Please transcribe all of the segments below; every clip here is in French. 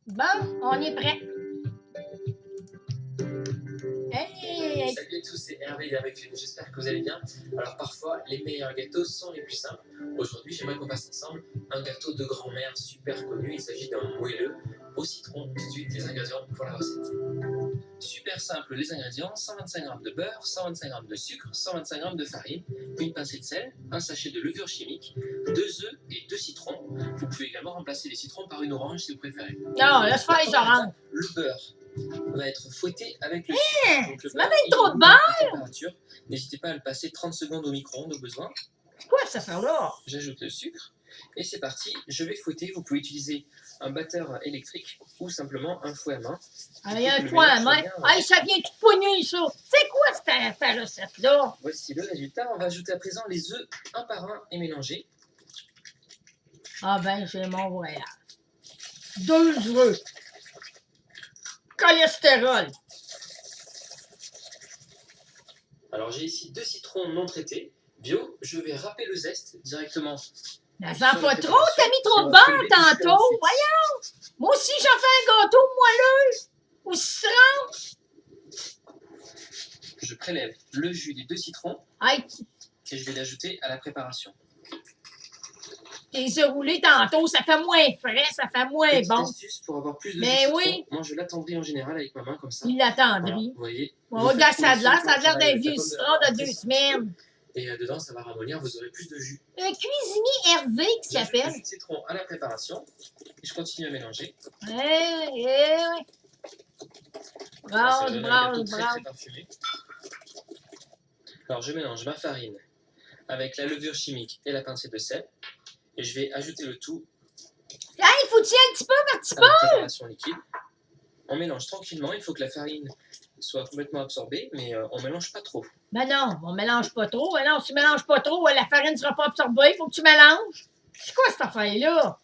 Bon, on est prêt. Hey! Salut à tous, c'est Hervé d'Hervé. J'espère que vous allez bien. Alors parfois, les meilleurs gâteaux sont les plus simples. Aujourd'hui, j'aimerais qu'on fasse ensemble un gâteau de grand-mère super connu. Il s'agit d'un moelleux au citron. Tout de suite, les ingrédients pour la recette. Super simple, les ingrédients: 125 g de beurre, 125 g de sucre, 125 g de farine, une pincée de sel, un sachet de levure chimique, 2 œufs et 2 citrons. Vous pouvez également remplacer les citrons par une orange si vous préférez. Non, laisse faire les oranges. Le beurre va être fouetté avec le sucre. Donc, le tu m'as beurre, mis trop de il est beurre! à température. N'hésitez pas à le passer 30 secondes au micro-ondes au besoin. C'est quoi cette affaire-là? J'ajoute le sucre et c'est parti. Je vais fouetter. Vous pouvez utiliser un batteur électrique ou simplement un fouet à main. Il y a un foin à main. Hey, ça vient tout pogné, ça. C'est quoi cette recette-là? Voici le résultat. On va ajouter à présent les œufs un par un et mélanger. Ah ben, j'ai mon voyage. 2 œufs. Cholestérol. Alors j'ai ici 2 citrons non traités bio. Je vais râper le zeste directement. Mais j'en pas trop, t'as mis trop de beurre tantôt. Voyons. Moi aussi, j'en fais un gâteau moelleux. Au citron. Je prélève le jus des 2 citrons Hey, et je vais l'ajouter à la préparation. les œufs roulés tantôt, ça fait moins frais, ça fait moins Petite bon. astuce pour avoir plus de Mais jus de oui. citron. Moi je l'attendris en général avec ma main comme ça. Il Voilà, l'attendrit. vous voyez. On regarde ça a l'air d'un vieux citron de 2 semaines. Et dedans, ça va ramollir, vous aurez plus de jus. Un cuisinier Hervé qui J'ajoute s'appelle. le jus de citron à la préparation et je continue à mélanger. Ouais. Ça donne un Bravo. gâteau très parfumé. Alors je mélange ma farine avec la levure chimique et la pincée de sel et je vais ajouter le tout Il faut tirer un petit peu par petit à la préparation liquide. On mélange tranquillement, il faut que la farine soit complètement absorbée, mais on mélange pas trop. Ben non, on mélange pas trop. Ben non, si tu mélanges pas trop, la farine ne sera pas absorbée. Il faut que tu mélanges. C'est quoi cette affaire-là?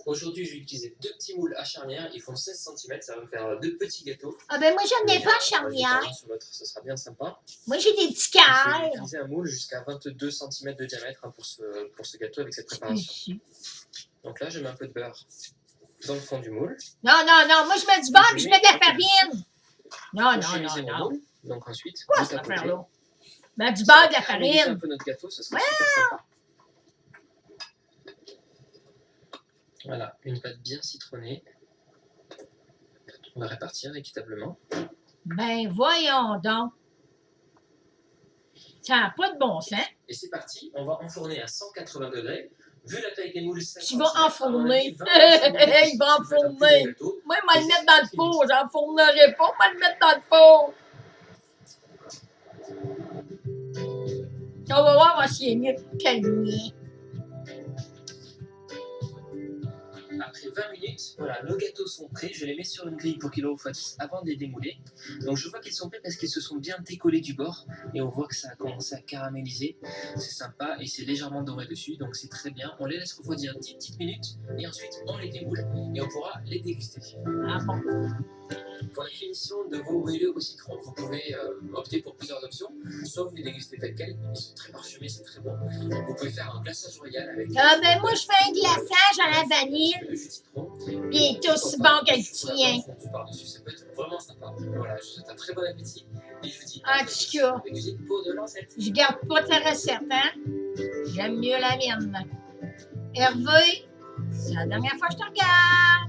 Aujourd'hui, je vais utiliser 2 petits moules à charnière. Ils font 16 cm. Ça va me faire 2 petits gâteaux. Ah ben moi, j'en ai Mais, pas on charnière. va sur l'autre, ce sera bien sympa. Moi, j'ai des petits Je vais cœurs. utiliser un moule jusqu'à 22 cm de diamètre pour ce gâteau avec cette préparation. Donc là, je mets un peu de beurre dans le fond du moule. Non, moi, je mets du beurre et je mets de la farine. Non. Moule. Donc ensuite, Quoi cette affaire-là? Ben du beurre, de la farine. Un peu notre gâteau, ce sera super sympa. Voilà, une pâte bien citronnée. On va répartir équitablement. Ben voyons donc. Ça n'a pas de bon sens. Et c'est parti, on va enfourner à 180 degrés. Vu la taille des moules, Tu vas enfourner. Il va enfourner. Moi, je vais le mettre dans le four. J'enfournerai pas. Je vais le mettre dans le four. On va voir s'il est mieux que le mien. Après 20 minutes, voilà, nos gâteaux sont prêts. Je les mets sur une grille pour qu'ils refroidissent avant de les démouler. Donc je vois qu'ils sont prêts parce qu'ils se sont bien décollés du bord. Et on voit que ça a commencé à caraméliser. C'est sympa et c'est légèrement doré dessus. Donc c'est très bien. On les laisse refroidir 10 petites minutes. Et ensuite on les démoule et on pourra les déguster. Ah bon? Pour la finition de vos moelleux au citron, vous pouvez opter pour plusieurs options. Soit vous les dégustez tels quels, ils sont très parfumés, c'est très bon. Vous pouvez faire un glaçage royal avec. Ah ben moi, je fais un glaçage à la vanille. Le jus de citron. Il est aussi bon que le tien. Par-dessus, ça peut être vraiment sympa. Voilà, je vous souhaite un très bon appétit. Et je vous dis En tout cas, avec une peau de lancette. je garde pas ta recette, hein? J'aime mieux la mienne. Hervé, c'est la dernière fois que je te regarde.